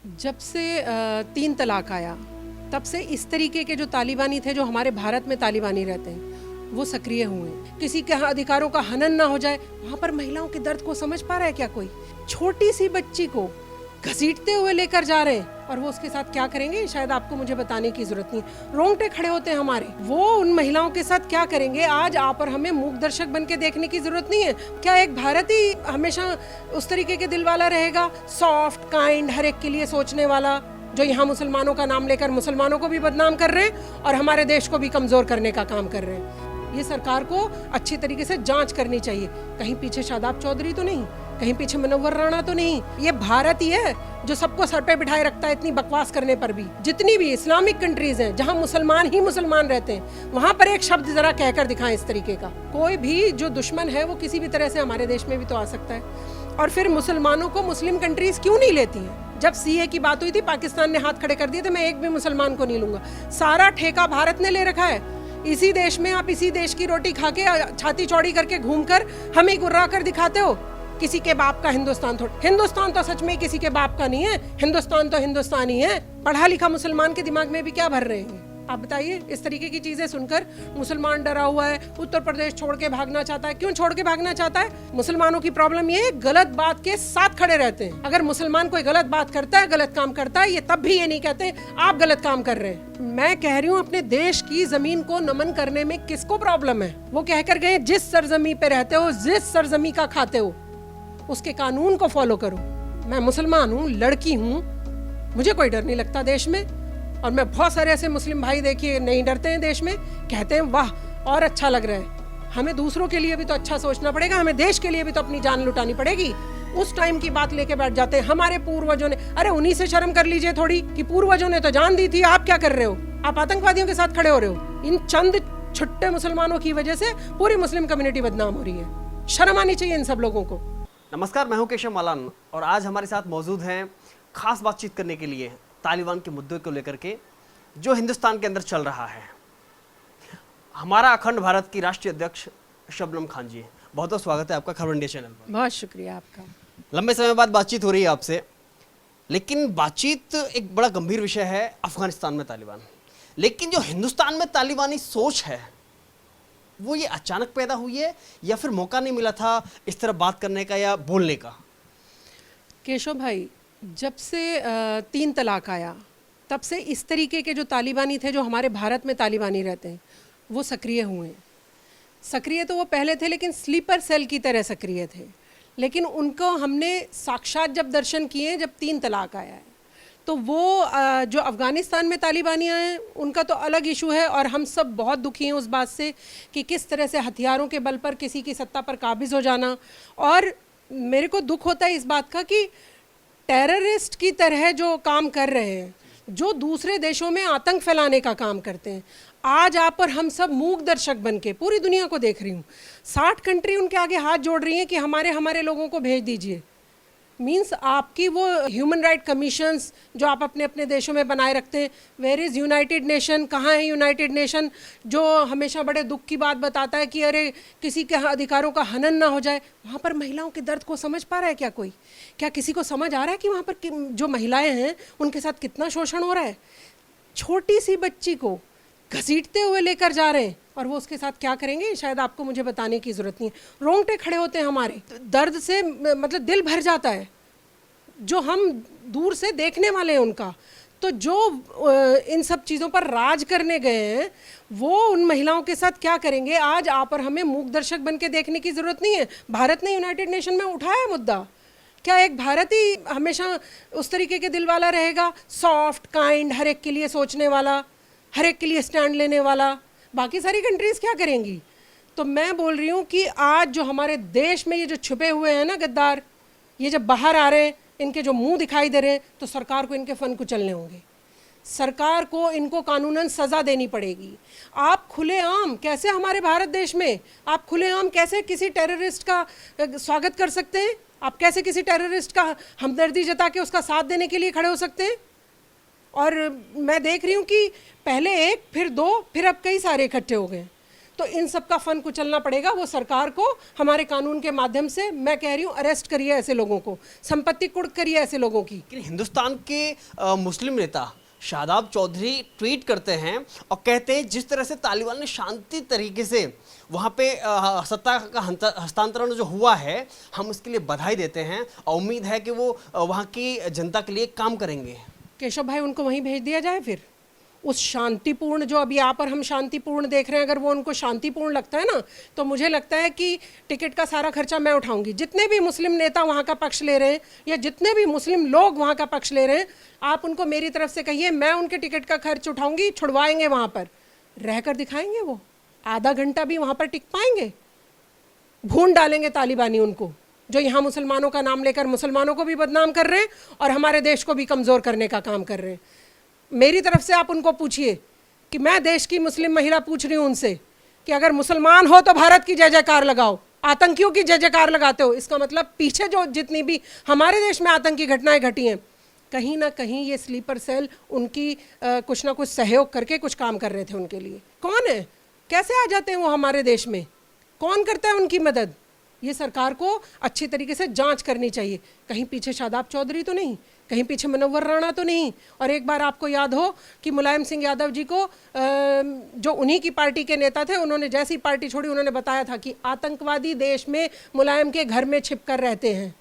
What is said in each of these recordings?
जब से 3 तलाक आया तब से इस तरीके के जो तालिबानी थे, जो हमारे भारत में तालिबानी रहते हैं, वो सक्रिय हुए। किसी के अधिकारों का हनन ना हो जाए, वहाँ पर महिलाओं के दर्द को समझ पा रहा है क्या कोई? छोटी सी बच्ची को घसीटते हुए लेकर जा रहे हैं और वो उसके साथ क्या करेंगे शायद आपको मुझे बताने की जरूरत नहीं। रोंगटे खड़े होते हैं हमारे। वो उन महिलाओं के साथ क्या करेंगे आज आप और हमें मूक दर्शक बन के देखने की जरूरत नहीं है। क्या एक भारत ही हमेशा उस तरीके के दिल वाला रहेगा, सॉफ्ट काइंड, हर एक के लिए सोचने वाला, जो यहाँ मुसलमानों का नाम लेकर मुसलमानों को भी बदनाम कर रहे हैं और हमारे देश को भी कमजोर करने का काम कर रहे हैं? ये सरकार को अच्छी तरीके से जांच करनी चाहिए। कहीं पीछे शादाब चौधरी तो नहीं, कहीं पीछे मनोवर राणा तो नहीं। ये भारत ही है जो सबको सर पे बिठाए रखता है इतनी बकवास करने पर भी। जितनी भी इस्लामिक कंट्रीज हैं जहां मुसलमान ही मुसलमान रहते हैं, वहां पर एक शब्द जरा कहकर दिखाएं इस तरीके का। कोई भी जो दुश्मन है वो किसी भी तरह से हमारे देश में भी तो आ सकता है। और फिर मुसलमानों को मुस्लिम कंट्रीज क्यों नहीं लेती हैं? जब सीए की बात हुई थी, पाकिस्तान ने हाथ खड़े कर दिए थे, मैं एक भी मुसलमान को नहीं लूंगा। सारा ठेका भारत ने ले रखा है। इसी देश में आप इसी देश की रोटी खा के छाती चौड़ी करके घूमकर हमें गुर्रा कर दिखाते हो। किसी के बाप का हिंदुस्तान थोड़ा, हिंदुस्तान तो सच में किसी के बाप का नहीं है। हिंदुस्तान तो हिंदुस्तान ही है। पढ़ा लिखा मुसलमान के दिमाग में भी क्या भर रहे हैं आप बताइए? इस तरीके की चीजें सुनकर मुसलमान डरा हुआ है, उत्तर प्रदेश छोड़ के भागना चाहता है। क्यों छोड़ के भागना चाहता है? मुसलमानों की प्रॉब्लम ये गलत बात के साथ खड़े रहते हैं। अगर मुसलमान कोई गलत बात करता है, गलत काम करता है, ये तब भी ये नहीं कहते आप गलत काम कर रहे हैं। मैं कह रही हूँ अपने देश की जमीन को नमन करने में किसको प्रॉब्लम है? वो कहकर गए जिस सरजमी पे रहते हो, जिस सरजमी का खाते हो, उसके कानून को फॉलो करो। मैं मुसलमान हूँ, लड़की हूँ, मुझे कोई डर नहीं लगता देश में। और मैं बहुत सारे ऐसे मुस्लिम भाई देखिए नहीं डरते हैं देश में, कहते हैं वाह और अच्छा लग रहा है। हमें दूसरों के लिए भी तो अच्छा सोचना पड़ेगा, हमें देश के लिए भी तो अपनी जान लुटानी पड़ेगी। उस टाइम की बात लेके बैठ जाते हैं हमारे पूर्वजों ने। अरे उन्हीं से शर्म कर लीजिए थोड़ी कि पूर्वजों ने तो जान दी थी, आप क्या कर रहे हो? आप आतंकवादियों के साथ खड़े हो रहे हो। इन चंद छुट्टे मुसलमानों की वजह से पूरी मुस्लिम कम्युनिटी बदनाम हो रही है। शर्म आनी चाहिए इन सब लोगों को। नमस्कार, मैं हूं केशव मालान और आज हमारे साथ मौजूद हैं खास बातचीत करने के लिए तालिबान के मुद्दे को लेकर के जो हिंदुस्तान के अंदर चल रहा है। हमारा अखंड भारत की राष्ट्रीय अध्यक्ष शबनम खान जी, बहुत बहुत स्वागत है आपका खबर इंडिया चैनल पर। बहुत शुक्रिया आपका। लंबे समय बाद बातचीत हो रही है आपसे, लेकिन बातचीत एक बड़ा गंभीर विषय है अफगानिस्तान में तालिबान। लेकिन जो हिंदुस्तान में तालिबानी सोच है वो ये अचानक पैदा हुई है या फिर मौका नहीं मिला था इस तरह बात करने का या बोलने का? केशव भाई, जब से 3 तलाक आया तब से इस तरीके के जो तालिबानी थे, जो हमारे भारत में तालिबानी रहते हैं, वो सक्रिय हुए। सक्रिय तो वो पहले थे लेकिन स्लीपर सेल की तरह सक्रिय थे। लेकिन उनको हमने साक्षात जब दर्शन किए जब 3 तलाक आया है, तो वो जो अफ़गानिस्तान में तालिबानी आए हैं उनका तो अलग इशू है। और हम सब बहुत दुखी हैं उस बात से कि किस तरह से हथियारों के बल पर किसी की सत्ता पर काबिज हो जाना। और मेरे को दुख होता है इस बात का कि टेररिस्ट की तरह जो काम कर रहे हैं, जो दूसरे देशों में आतंक फैलाने का काम करते हैं, आज आप और हम सब मूक दर्शक बन के पूरी दुनिया को देख रही हूँ। 60 कंट्री उनके आगे हाथ जोड़ रही हैं कि हमारे लोगों को भेज दीजिए। मीन्स आपकी वो ह्यूमन राइट कमीशंस जो आप अपने अपने देशों में बनाए रखते हैं, वेयर इज़ यूनाइटेड नेशन? कहाँ है यूनाइटेड नेशन जो हमेशा बड़े दुख की बात बताता है कि अरे किसी के अधिकारों का हनन ना हो जाए? वहाँ पर महिलाओं के दर्द को समझ पा रहा है क्या कोई? क्या किसी को समझ आ रहा है कि वहाँ पर जो महिलाएं हैं उनके साथ कितना शोषण हो रहा है? छोटी सी बच्ची को घसीटते हुए लेकर जा रहे हैं और वो उसके साथ क्या करेंगे शायद आपको मुझे बताने की ज़रूरत नहीं है। रोंगटे खड़े होते हैं हमारे। दर्द से मतलब दिल भर जाता है जो हम दूर से देखने वाले हैं उनका। तो जो इन सब चीज़ों पर राज करने गए हैं वो उन महिलाओं के साथ क्या करेंगे आज आप और हमें मूक दर्शक बन के देखने की ज़रूरत नहीं है। भारत ने यूनाइटेड नेशन में उठाया है मुद्दा। क्या एक भारत ही हमेशा उस तरीके के दिल वाला रहेगा, सॉफ्ट काइंड, हर एक के लिए सोचने वाला, हर एक के लिए स्टैंड लेने वाला? बाकी सारी कंट्रीज़ क्या करेंगी? तो मैं बोल रही हूँ कि आज जो हमारे देश में ये जो छुपे हुए हैं ना गद्दार, ये जब बाहर आ रहे हैं, इनके जो मुंह दिखाई दे रहे हैं, तो सरकार को इनके फन कुचलने होंगे। सरकार को इनको कानूनन सज़ा देनी पड़ेगी। आप खुलेआम कैसे हमारे भारत देश में आप खुलेआम कैसे किसी टेररिस्ट का स्वागत कर सकते हैं? आप कैसे किसी टेररिस्ट का हमदर्दी जता के उसका साथ देने के लिए खड़े हो सकते हैं? और मैं देख रही हूँ कि पहले एक, फिर 2, फिर अब कई सारे इकट्ठे हो गए। तो इन सब का फन कुचलना पड़ेगा। वो सरकार को हमारे कानून के माध्यम से, मैं कह रही हूँ, अरेस्ट करिए ऐसे लोगों को, संपत्ति कुर्क करिए ऐसे लोगों की। लेकिन हिंदुस्तान के मुस्लिम नेता शादाब चौधरी ट्वीट करते हैं और कहते हैं जिस तरह से तालिबान ने शांति तरीके से वहाँ पे सत्ता का हस्तांतरण जो हुआ है, हम उसके लिए बधाई देते हैं और उम्मीद है कि वो वहाँ की जनता के लिए काम करेंगे। केशव भाई, उनको वहीं भेज दिया जाए फिर। उस शांतिपूर्ण, जो अभी यहाँ पर हम शांतिपूर्ण देख रहे हैं, अगर वो उनको शांतिपूर्ण लगता है ना, तो मुझे लगता है कि टिकट का सारा खर्चा मैं उठाऊंगी। जितने भी मुस्लिम नेता वहाँ का पक्ष ले रहे हैं या जितने भी मुस्लिम लोग वहाँ का पक्ष ले रहे हैं, आप उनको मेरी तरफ से कहिए, मैं उनके टिकट का खर्च उठाऊंगी, छुड़वाएंगे, वहाँ पर रहकर दिखाएंगे। वो आधा घंटा भी वहाँ पर टिक पाएंगे? भून डालेंगे तालिबानी उनको, जो यहाँ मुसलमानों का नाम लेकर मुसलमानों को भी बदनाम कर रहे हैं और हमारे देश को भी कमज़ोर करने का काम कर रहे हैं। मेरी तरफ से आप उनको पूछिए कि मैं देश की मुस्लिम महिला पूछ रही हूँ उनसे कि अगर मुसलमान हो तो भारत की जय जयकार लगाओ, आतंकियों की जय जयकार लगाते हो, इसका मतलब पीछे जो जितनी भी हमारे देश में आतंकी घटनाएं घटी हैं, कहीं ना कहीं ये स्लीपर सेल उनकी कुछ ना कुछ सहयोग करके कुछ काम कर रहे थे उनके लिए। कौन है, कैसे आ जाते हैं वो हमारे देश में, कौन करता है उनकी मदद? ये सरकार को अच्छी तरीके से जांच करनी चाहिए। कहीं पीछे शादाब चौधरी तो नहीं, कहीं पीछे मुनव्वर राणा तो नहीं। और एक बार आपको याद हो कि मुलायम सिंह यादव जी को, जो उन्हीं की पार्टी के नेता थे, उन्होंने जैसी पार्टी छोड़ी उन्होंने बताया था कि आतंकवादी देश में मुलायम के घर में छिप कर रहते हैं।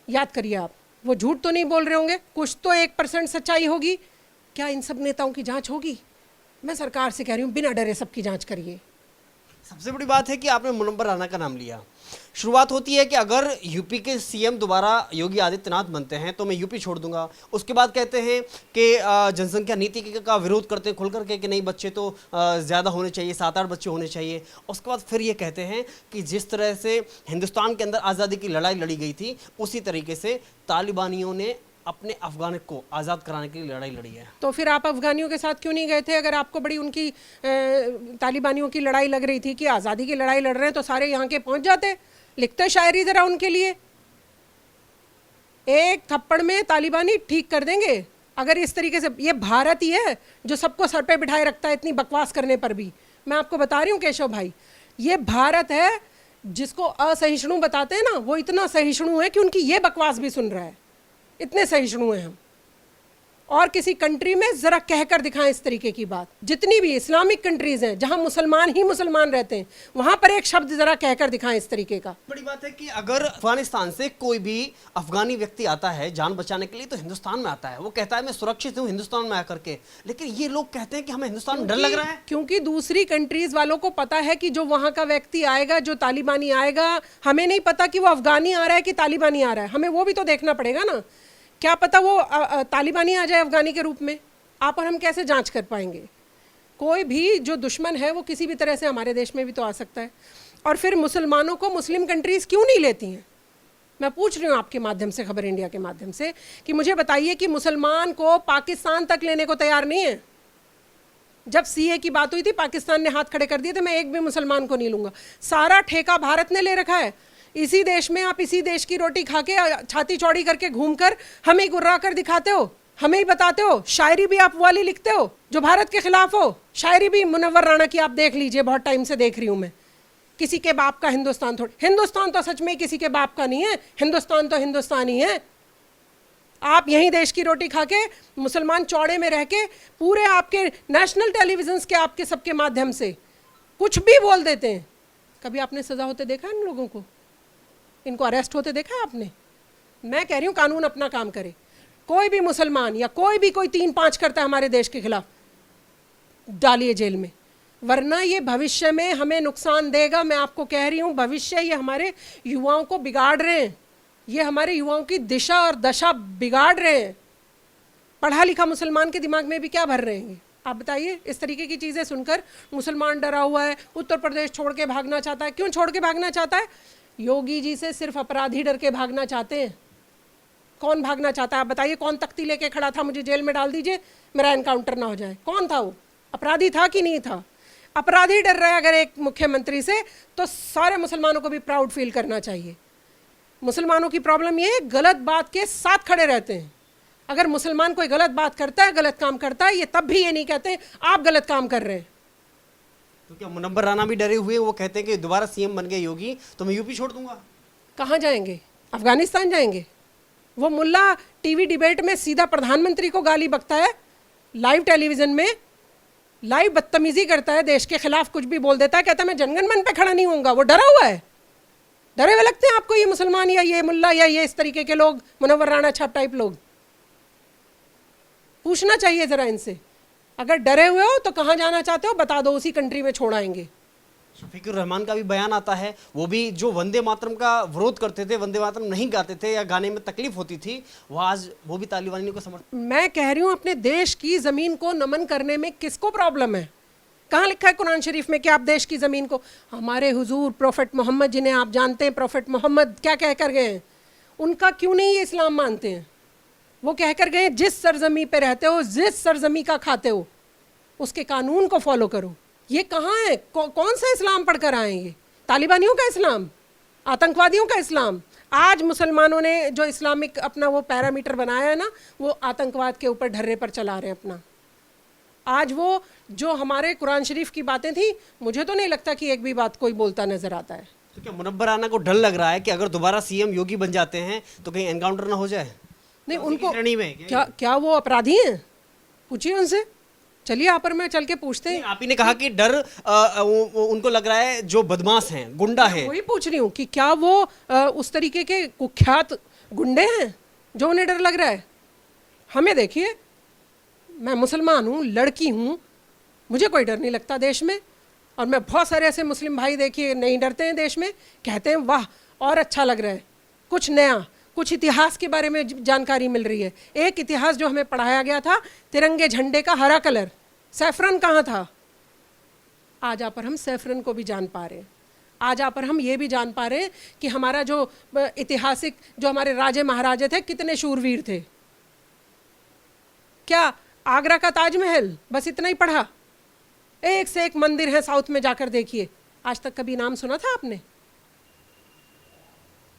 याद करिए आप, वो झूठ तो नहीं बोल रहे होंगे, कुछ तो 1% सच्चाई होगी। क्या इन सब नेताओं की जांच होगी? मैं सरकार से कह रही हूँ, बिना डरे सबकी जांच करिए। सबसे बड़ी बात है कि आपने मुनव्वर राणा का नाम लिया। शुरुआत होती है कि अगर यूपी के सीएम दोबारा योगी आदित्यनाथ बनते हैं तो मैं यूपी छोड़ दूंगा। उसके बाद कहते हैं कि जनसंख्या नीति का विरोध करते हैं खुल करके कि नहीं, बच्चे तो ज़्यादा होने चाहिए, 7-8 बच्चे होने चाहिए। उसके बाद फिर ये कहते हैं कि जिस तरह से हिंदुस्तान के अंदर आज़ादी की लड़ाई लड़ी गई थी, उसी तरीके से तालिबानियों ने अपने अफगान को आज़ाद कराने के लिए लड़ाई लड़ी है। तो फिर आप अफगानियों के साथ क्यों नहीं गए थे? अगर आपको बड़ी उनकी तालिबानियों की लड़ाई लग रही थी कि आज़ादी की लड़ाई लड़ रहे हैं, तो सारे यहाँ के पहुँच जाते, लिखते शायरी ज़रा उनके लिए। एक थप्पड़ में तालिबानी ठीक कर देंगे। अगर इस तरीके से, ये भारत ही है जो सबको सर पे बिठाए रखता है इतनी बकवास करने पर भी। मैं आपको बता रही हूँ केशव भाई, ये भारत है जिसको असहिष्णु बताते हैं ना, वो इतना सहिष्णु है कि उनकी ये बकवास भी सुन रहा है। इतने सहिष्णु हैं हम। और किसी कंट्री में ज़रा कहकर दिखाएं इस तरीके की बात। जितनी भी इस्लामिक कंट्रीज़ हैं जहां मुसलमान ही मुसलमान रहते हैं, वहां पर एक शब्द ज़रा कहकर दिखाएं इस तरीके का। बड़ी बात है कि अगर अफगानिस्तान से कोई भी अफगानी व्यक्ति आता है जान बचाने के लिए, तो हिंदुस्तान में आता है, वो कहता है मैं सुरक्षित हूँ हिंदुस्तान में आकर के। लेकिन ये लोग कहते हैं कि हमें हिंदुस्तान में डर लग रहा है, क्योंकि दूसरी कंट्रीज़ वालों को पता है कि जो वहाँ का व्यक्ति आएगा, जो तालिबानी आएगा, हमें नहीं पता कि वो अफगानी आ रहा है कि तालिबानी आ रहा है। हमें वो भी तो देखना पड़ेगा ना। क्या पता वो तालिबानी आ जाए अफगानी के रूप में। आप और हम कैसे जांच कर पाएंगे? कोई भी जो दुश्मन है वो किसी भी तरह से हमारे देश में भी तो आ सकता है। और फिर मुसलमानों को मुस्लिम कंट्रीज़ क्यों नहीं लेती हैं? मैं पूछ रही हूँ आपके माध्यम से, खबर इंडिया के माध्यम से, कि मुझे बताइए कि मुसलमान को पाकिस्तान तक लेने को तैयार नहीं है। जब सीए की बात हुई थी, पाकिस्तान ने हाथ खड़े कर दिए थे, मैं एक भी मुसलमान को नहीं लूँगा। सारा ठेका भारत ने ले रखा है। इसी देश में आप इसी देश की रोटी खा के, छाती चौड़ी करके घूमकर हमें गुर्रा कर दिखाते हो, हमें ही बताते हो। शायरी भी आप वाली लिखते हो जो भारत के खिलाफ हो। शायरी भी मुनव्वर राणा की आप देख लीजिए, बहुत टाइम से देख रही हूँ मैं। किसी के बाप का हिंदुस्तान थोड़ी, हिंदुस्तान तो सच में किसी के बाप का नहीं है, हिंदुस्तान तो हिंदुस्तान ही है। आप यहीं देश की रोटी खा के, मुसलमान चौड़े में रह के, पूरे आपके नेशनल टेलीविजन के आपके सबके माध्यम से कुछ भी बोल देते हैं। कभी आपने सजा होते देखा इन लोगों को? इनको अरेस्ट होते देखा है आपने? मैं कह रही हूँ कानून अपना काम करे। कोई भी मुसलमान या कोई भी कोई 3-5 करता है हमारे देश के खिलाफ, डालिए जेल में, वरना ये भविष्य में हमें नुकसान देगा। मैं आपको कह रही हूँ, भविष्य ये हमारे युवाओं को बिगाड़ रहे हैं, ये हमारे युवाओं की दिशा और दशा बिगाड़ रहे हैं। पढ़ा लिखा मुसलमान के दिमाग में भी क्या भर रहे हैं? आप बताइए। इस तरीके की चीज़ें सुनकर मुसलमान डरा हुआ है, उत्तर प्रदेश छोड़ के भागना चाहता है। क्यों छोड़ के भागना चाहता है? योगी जी से सिर्फ अपराधी डर के भागना चाहते हैं। कौन भागना चाहता है? आप बताइए। कौन तख्ती लेके खड़ा था मुझे जेल में डाल दीजिए, मेरा एनकाउंटर ना हो जाए? कौन था वो? अपराधी था कि नहीं था? अपराधी डर रहा है अगर एक मुख्यमंत्री से, तो सारे मुसलमानों को भी प्राउड फील करना चाहिए। मुसलमानों की प्रॉब्लम ये है, गलत बात के साथ खड़े रहते हैं। अगर मुसलमान कोई गलत बात करता है, गलत काम करता है, ये तब भी ये नहीं कहते आप गलत काम कर रहे हैं। तो क्या मुनव्वर राना भी डरे हुए हैं? वो कहते हैं कि दोबारा सीएम बन गए योगी तो मैं यूपी छोड़ दूंगा। कहाँ जाएंगे? अफगानिस्तान जाएंगे? वो मुल्ला टीवी डिबेट में सीधा प्रधानमंत्री को गाली बकता है, लाइव टेलीविजन में लाइव बदतमीजी करता है, देश के खिलाफ कुछ भी बोल देता है, कहता है मैं जनगण मन पे खड़ा नहीं होऊंगा। वो डरा हुआ है। डरे हुए लगते हैं आपको ये मुसलमान या ये मुल्ला या ये इस तरीके के लोग, मुनव्वर राणा छाप टाइप लोग? पूछना चाहिए जरा इनसे। अगर डरे हुए हो तो कहाँ जाना चाहते हो बता दो, उसी कंट्री में छोड़ आएंगे। शफीकुर रहमान का भी बयान आता है, वो भी जो वंदे मातरम का विरोध करते थे, वंदे मातरम नहीं गाते थे या गाने में तकलीफ होती थी, वो आज वो भी तालिबानियों को समर्थन। मैं कह रही हूँ अपने देश की ज़मीन को नमन करने में किसको प्रॉब्लम है? कहाँ लिखा है कुरान शरीफ में कि आप देश की ज़मीन को? हमारे हुजूर प्रोफेट मोहम्मद, जिन्हें आप जानते हैं, प्रोफेट मोहम्मद क्या कह कर गए हैं? उनका क्यों नहीं ये इस्लाम मानते हैं? वो कह कर गए जिस सरजमी पे रहते हो, जिस सरजमी का खाते हो, उसके कानून को फॉलो करो। ये कहाँ है? कौन सा इस्लाम पढ़कर आए ये? तालिबानियों का इस्लाम? आतंकवादियों का इस्लाम? आज मुसलमानों ने जो इस्लामिक अपना वो पैरामीटर बनाया है ना, वो आतंकवाद के ऊपर ढर्रे पर चला रहे हैं अपना। आज वो जो हमारे कुरान शरीफ की बातें थी, मुझे तो नहीं लगता कि एक भी बात कोई बोलता नजर आता है। तो क्या मुनव्वर राना को डर लग रहा है कि अगर दोबारा सीएम योगी बन जाते हैं तो कहीं एनकाउंटर ना हो जाए? नहीं, तो उनको श्रेणी में क्या वो अपराधी हैं? पूछिए उनसे। चलिए यहाँ पर मैं चल के पूछते हैं। आप ही ने कहा कि डर उनको लग रहा है जो बदमाश हैं, गुंडा है। वही पूछ रही हूँ कि क्या वो उस तरीके के कुख्यात गुंडे हैं जो उन्हें डर लग रहा है? हमें देखिए, मैं मुसलमान हूँ, लड़की हूँ, मुझे कोई डर नहीं लगता देश में। और मैं बहुत सारे ऐसे मुस्लिम भाई देखिए नहीं डरते हैं देश में, कहते हैं वाह और अच्छा लग रहा है, कुछ नया, कुछ इतिहास के बारे में जानकारी मिल रही है। एक इतिहास जो हमें पढ़ाया गया था, तिरंगे झंडे का हरा कलर, सैफरन कहाँ था? आज आप पर हम सैफरन को भी जान पा रहे हैं। आज आप पर हम ये भी जान पा रहे हैं कि हमारा जो ऐतिहासिक जो हमारे राजे महाराजे थे कितने शूरवीर थे। क्या आगरा का ताजमहल बस इतना ही पढ़ा? एक से एक मंदिर है साउथ में, जाकर देखिए। आज तक कभी नाम सुना था आपने?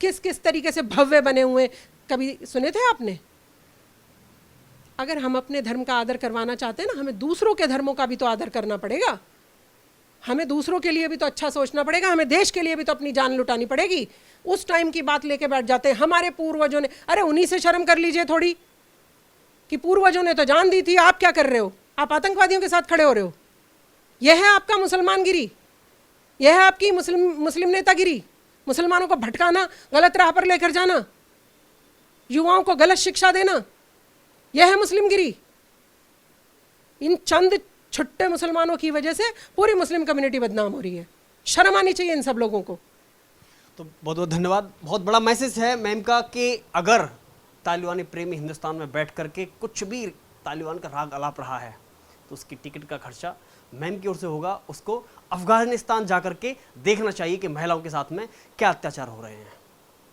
किस किस तरीके से भव्य बने हुए कभी सुने थे आपने? अगर हम अपने धर्म का आदर करवाना चाहते हैं ना, हमें दूसरों के धर्मों का भी तो आदर करना पड़ेगा। हमें दूसरों के लिए भी तो अच्छा सोचना पड़ेगा। हमें देश के लिए भी तो अपनी जान लुटानी पड़ेगी। उस टाइम की बात लेके बैठ जाते हैं हमारे पूर्वजों ने। अरे उन्हीं से शर्म कर लीजिए थोड़ी कि पूर्वजों ने तो जान दी थी, आप क्या कर रहे हो? आप आतंकवादियों के साथ खड़े हो रहे हो। यह है आपका मुसलमानगिरी, यह है आपकी मुस्लिम नेतागिरी। मुसलमानों को भटकाना, गलत राह पर लेकर जाना, युवाओं को गलत शिक्षा देना, यह है मुस्लिमगिरी। इन चंद छुट्टे मुसलमानों की वजह से पूरी मुस्लिम कम्युनिटी बदनाम हो रही है। शर्म आनी चाहिए इन सब लोगों को। तो बहुत बहुत धन्यवाद। बहुत बड़ा मैसेज है मैम का कि अगर तालिबानी प्रेमी हिंदुस्तान में बैठ करके कुछ भी तालिबान का राग अलाप रहा है तो उसकी टिकट का खर्चा मैम की ओर से होगा। उसको अफगानिस्तान जाकर के देखना चाहिए कि महिलाओं के साथ में क्या अत्याचार हो रहे हैं।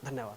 धन्यवाद।